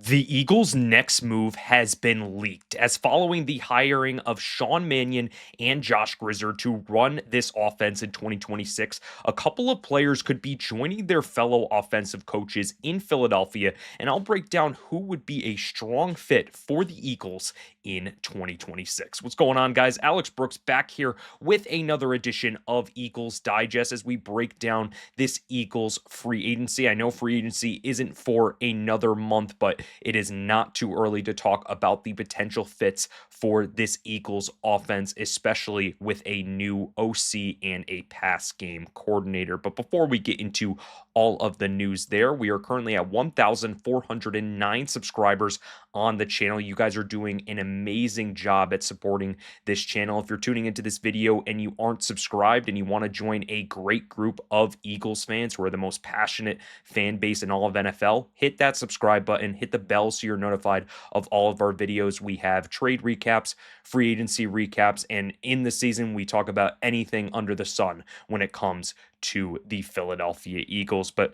The Eagles' next move has been leaked as following the hiring of Sean Mannion and Josh Grizzard to run this offense in 2026, a couple of players could be joining their fellow offensive coaches in Philadelphia, and I'll break down who would be a strong fit for the Eagles in 2026. What's going on, guys? Alex Brooks back here with another edition of Eagles Digest as we break down this Eagles free agency. I know free agency isn't for another month, but it is not too early to talk about the potential fits for this Eagles offense, especially with a new OC and a pass game coordinator. But before we get into all of the news there, we are currently at 1,409 subscribers on the channel. You guys are doing an amazing job at supporting this channel. If you're tuning into this video and you aren't subscribed and you want to join a great group of Eagles fans who are the most passionate fan base in all of NFL, hit that subscribe button, hit the bell so you're notified of all of our videos. We have trade recaps, free agency recaps, and in the season, we talk about anything under the sun when it comes to the Philadelphia Eagles. But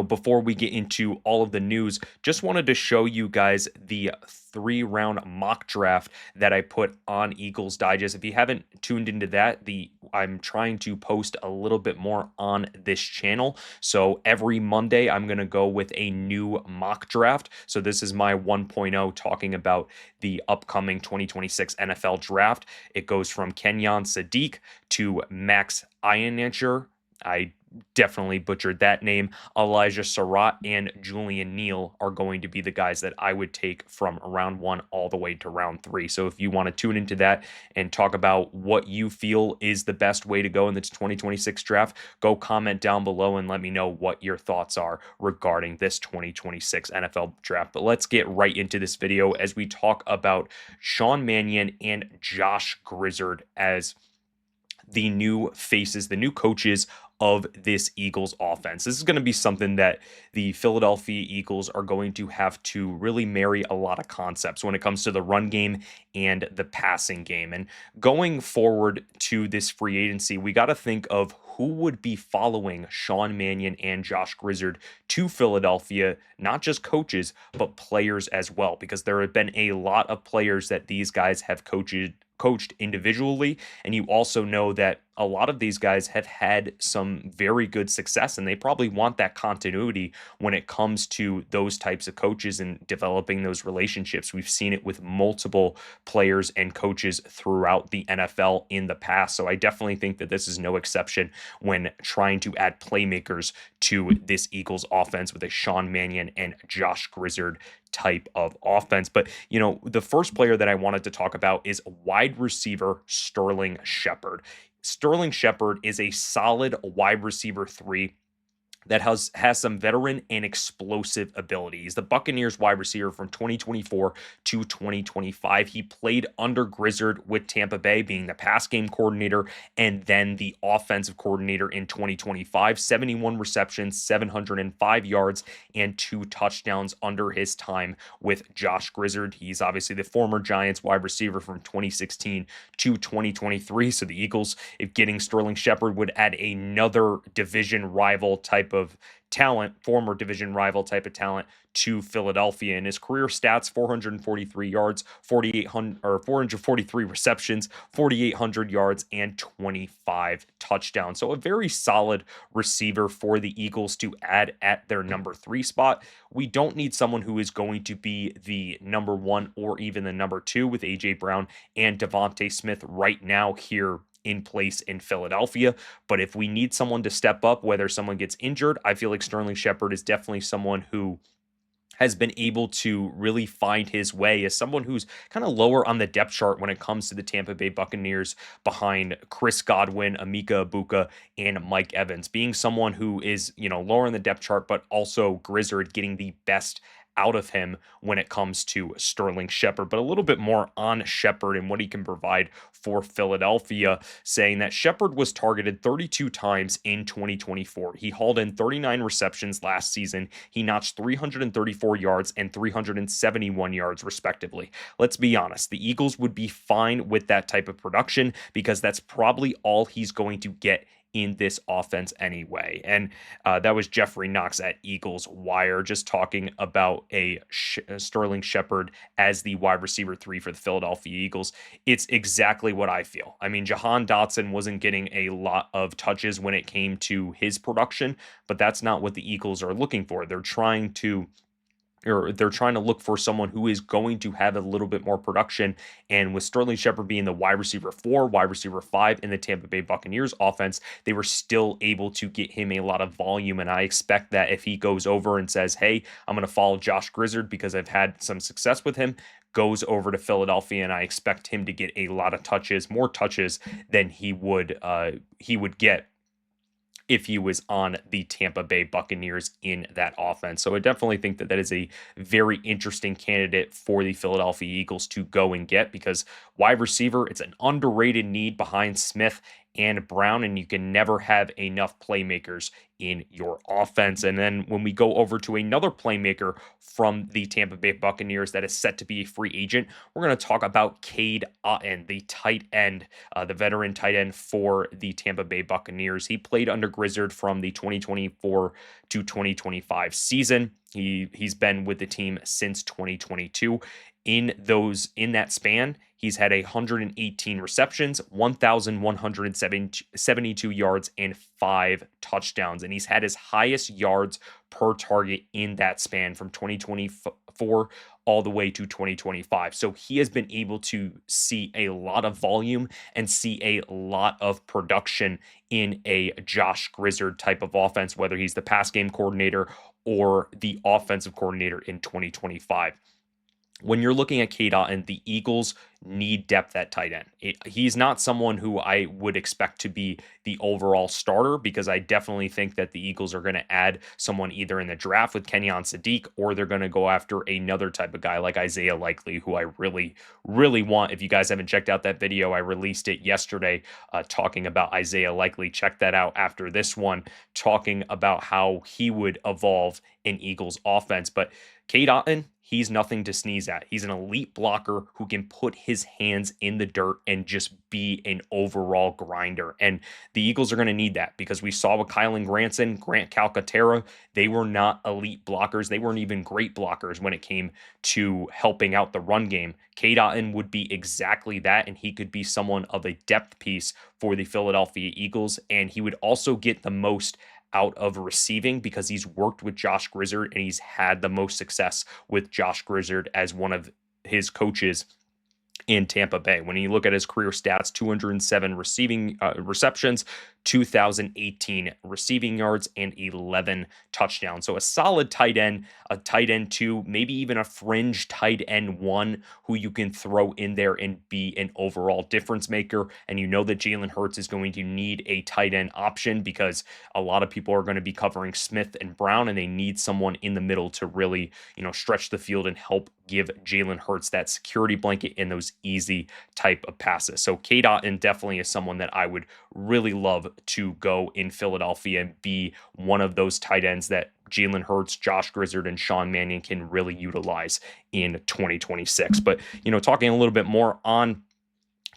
before we get into all of the news, just wanted to show you guys the 3-round mock draft that I put on Eagles Digest. If you haven't tuned into that, I'm trying to post a little bit more on this channel. So every Monday, I'm going to go with a new mock draft. So this is my 1.0 talking about the upcoming 2026 NFL draft. It goes from Kenyon Sadiq to Max Ianacher. I definitely butchered that name. Elijah Surratt and Julian Neal are going to be the guys that I would take from round 1 all the way to round 3. So if you want to tune into that and talk about what you feel is the best way to go in this 2026 draft, go comment down below and let me know what your thoughts are regarding this 2026 NFL draft. But let's get right into this video as we talk about Sean Mannion and Josh Grizzard as the new faces, the new coaches of this Eagles offense. This is going to be something that the Philadelphia Eagles are going to have to really marry a lot of concepts when it comes to the run game and the passing game. And going forward to this free agency, we got to think of who would be following Sean Mannion and Josh Grizzard to Philadelphia, not just coaches, but players as well, because there have been a lot of players that these guys have coached individually, and you also know that a lot of these guys have had some very good success, and they probably want that continuity when it comes to those types of coaches and developing those relationships. We've seen it with multiple players and coaches throughout the NFL in the past, so I definitely think that this is no exception when trying to add playmakers to this Eagles offense with a Sean Mannion and Josh Grizzard type of offense. But, the first player that I wanted to talk about is wide receiver Sterling Shepard. Sterling Shepard is a solid wide receiver 3 that has some veteran and explosive ability. He's the Buccaneers wide receiver from 2024 to 2025. He played under Grizzard with Tampa Bay, being the pass game coordinator and then the offensive coordinator in 2025. 71 receptions, 705 yards, and 2 touchdowns under his time with Josh Grizzard. He's obviously the former Giants wide receiver from 2016 to 2023. So the Eagles, if getting Sterling Shepard, would add another division rival type of talent, former division rival type of talent to Philadelphia. In his career stats, 443 yards, 443 receptions, 4,800 yards, and 25 touchdowns. So a very solid receiver for the Eagles to add at their number 3 spot. We don't need someone who is going to be the number 1 or even the number 2 with A.J. Brown and DeVonta Smith right now here in place in Philadelphia. But if we need someone to step up, whether someone gets injured, I feel like Sterling Shepard is definitely someone who has been able to really find his way as someone who's kind of lower on the depth chart when it comes to the Tampa Bay Buccaneers behind Chris Godwin, Amika Ibuka, and Mike Evans, being someone who is, lower in the depth chart, but also Grizzard getting the best out of him when it comes to Sterling Shepard. But a little bit more on Shepard and what he can provide for Philadelphia, saying that Shepard was targeted 32 times in 2024. He hauled in 39 receptions last season. He notched 334 yards and 371 yards, respectively. Let's be honest, the Eagles would be fine with that type of production because that's probably all he's going to get in this offense anyway. And that was Jeffrey Knox at Eagles Wire, just talking about Sterling Shepard as the wide receiver 3 for the Philadelphia Eagles. It's exactly what I feel. I mean, Jahan Dotson wasn't getting a lot of touches when it came to his production, but that's not what the Eagles are looking for. They're trying to look for someone who is going to have a little bit more production. And with Sterling Shepard being the wide receiver 4, wide receiver 5 in the Tampa Bay Buccaneers offense, they were still able to get him a lot of volume. And I expect that if he goes over and says, hey, I'm going to follow Josh Grizzard because I've had some success with him, goes over to Philadelphia, and I expect him to get a lot of touches, more touches than he would get if he was on the Tampa Bay Buccaneers in that offense. So I definitely think that that is a very interesting candidate for the Philadelphia Eagles to go and get, because wide receiver, it's an underrated need behind Smith and Brown, and you can never have enough playmakers in your offense. And then when we go over to another playmaker from the Tampa Bay Buccaneers that is set to be a free agent, we're going to talk about Cade Otton, the tight end, the veteran tight end for the Tampa Bay Buccaneers. He played under Grizzard from the 2024 to 2025 season. He's been with the team since 2022. In that span, he's had 118 receptions, 1,172 yards, and 5 touchdowns. And he's had his highest yards per target in that span from 2024 all the way to 2025. So he has been able to see a lot of volume and see a lot of production in a Josh Grizzard type of offense, whether he's the pass game coordinator or the offensive coordinator in 2025. When you're looking at Cade Otton, the Eagles need depth at tight end. He's not someone who I would expect to be the overall starter, because I definitely think that the Eagles are going to add someone either in the draft with Kenyon Sadiq, or they're going to go after another type of guy like Isaiah Likely, who I really, really want. If you guys haven't checked out that video, I released it yesterday talking about Isaiah Likely. Check that out after this one, talking about how he would evolve in Eagles offense. But Cade Otton, he's nothing to sneeze at. He's an elite blocker who can put his hands in the dirt and just be an overall grinder. And the Eagles are going to need that, because we saw with Kylan Granson, Grant Calcaterra, they were not elite blockers. They weren't even great blockers when it came to helping out the run game. Cade Otton would be exactly that, and he could be someone of a depth piece for the Philadelphia Eagles. And he would also get the most out of receiving, because he's worked with Josh Grizzard and he's had the most success with Josh Grizzard as one of his coaches in Tampa Bay. When you look at his career stats, 207 receptions, 2,018 receiving yards, and 11 touchdowns. So a solid tight end, a tight end 2, maybe even a fringe tight end 1 who you can throw in there and be an overall difference maker. And you know that Jalen Hurts is going to need a tight end option, because a lot of people are going to be covering Smith and Brown, and they need someone in the middle to really, stretch the field and help give Jalen Hurts that security blanket in those easy type of passes. So Cade Otton definitely is someone that I would really love to go in Philadelphia and be one of those tight ends that Jalen Hurts, Josh Grizzard, and Sean Mannion can really utilize in 2026. But, talking a little bit more on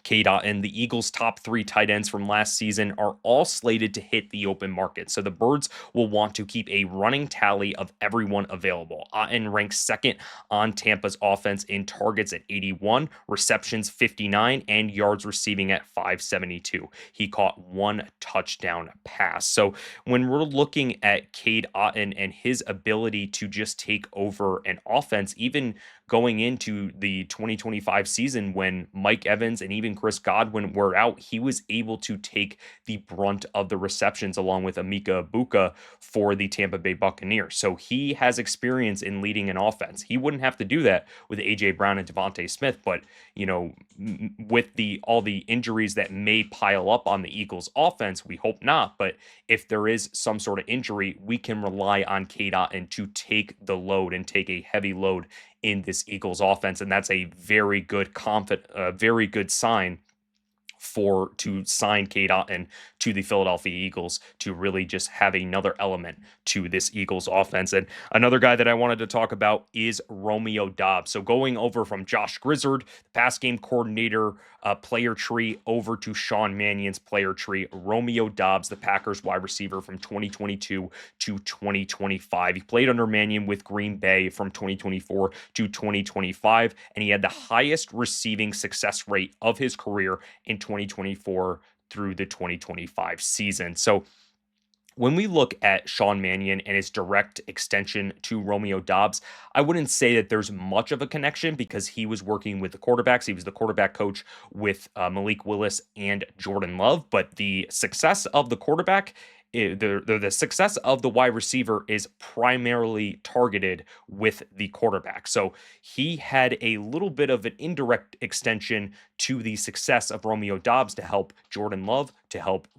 Cade Otton, the Eagles' top 3 tight ends from last season are all slated to hit the open market. So the Birds will want to keep a running tally of everyone available. Otton ranks second on Tampa's offense in targets at 81, receptions 59, and yards receiving at 572. He caught 1 touchdown pass. So when we're looking at Cade Otton and his ability to just take over an offense, even going into the 2025 season when Mike Evans and even Chris Godwin were out, he was able to take the brunt of the receptions along with Emeka Egbuka for the Tampa Bay Buccaneers. So he has experience in leading an offense. He wouldn't have to do that with A.J. Brown and DeVonta Smith, but with all the injuries that may pile up on the Eagles offense, we hope not, but if there is some sort of injury, we can rely on Cade Otton to take the load and take a heavy load in this Eagles offense. And that's a very good sign to sign Cade Otton to the Philadelphia Eagles to really just have another element to this Eagles offense. And another guy that I wanted to talk about is Romeo Doubs. So going over from Josh Grizzard, the pass game coordinator player tree, over to Sean Mannion's player tree, Romeo Doubs, the Packers wide receiver from 2022 to 2025. He played under Mannion with Green Bay from 2024 to 2025, and he had the highest receiving success rate of his career in 2024 through the 2025 season. So when we look at Sean Mannion and his direct extension to Romeo Doubs, I wouldn't say that there's much of a connection because he was working with the quarterbacks. He was the quarterback coach with Malik Willis and Jordan Love. But the success of the quarterback, the success of the wide receiver is primarily targeted with the quarterback. So he had a little bit of an indirect extension to the success of Romeo Doubs to help Jordan Love, to help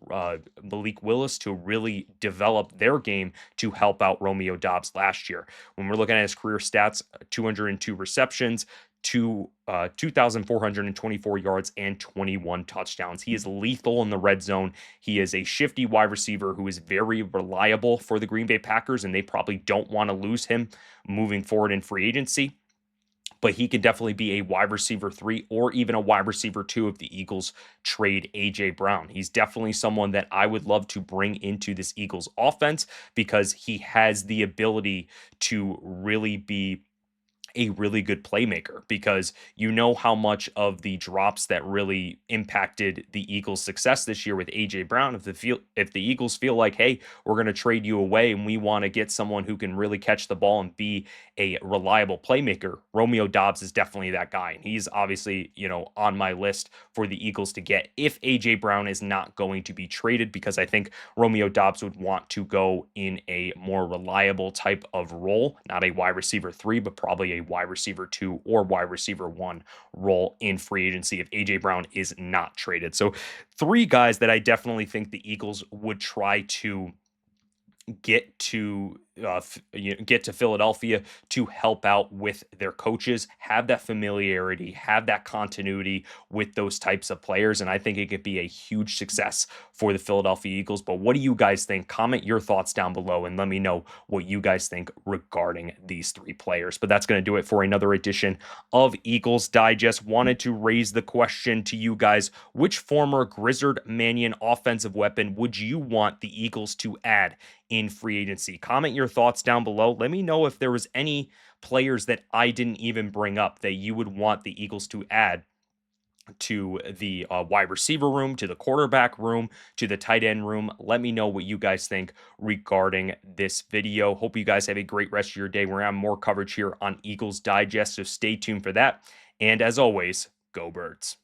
Malik Willis to really develop their game to help out Romeo Doubs last year. When we're looking at his career stats, 202 receptions, 2,424 yards and 21 touchdowns. He is lethal in the red zone. He is a shifty wide receiver who is very reliable for the Green Bay Packers, and they probably don't want to lose him moving forward in free agency. But he could definitely be a wide receiver 3 or even a wide receiver 2 if the Eagles trade A.J. Brown. He's definitely someone that I would love to bring into this Eagles offense because he has the ability to really be a really good playmaker, because you know how much of the drops that really impacted the Eagles' success this year with AJ Brown. If the Eagles feel like, hey, we're going to trade you away and we want to get someone who can really catch the ball and be a reliable playmaker, Romeo Doubs is definitely that guy. And he's obviously, on my list for the Eagles to get if AJ Brown is not going to be traded, because I think Romeo Doubs would want to go in a more reliable type of role, not a wide receiver 3, but probably a wide receiver 2 or wide receiver 1 role in free agency if AJ Brown is not traded. So 3 guys that I definitely think the Eagles would try to get to get to Philadelphia to help out with their coaches, have that familiarity, have that continuity with those types of players, and I think it could be a huge success for the Philadelphia Eagles. But what do you guys think? Comment your thoughts down below and let me know what you guys think regarding these 3 players. But that's going to do it for another edition of Eagles Digest. Wanted to raise the question to you guys: which former Grizzard Mannion offensive weapon would you want the Eagles to add in free agency? Comment your thoughts down below. Let me know if there was any players that I didn't even bring up that you would want the Eagles to add to the wide receiver room, to the quarterback room, to the tight end room. Let me know what you guys think regarding this video. Hope you guys have a great rest of your day. We're going to have more coverage here on Eagles Digest, so stay tuned for that. And as always, go Birds.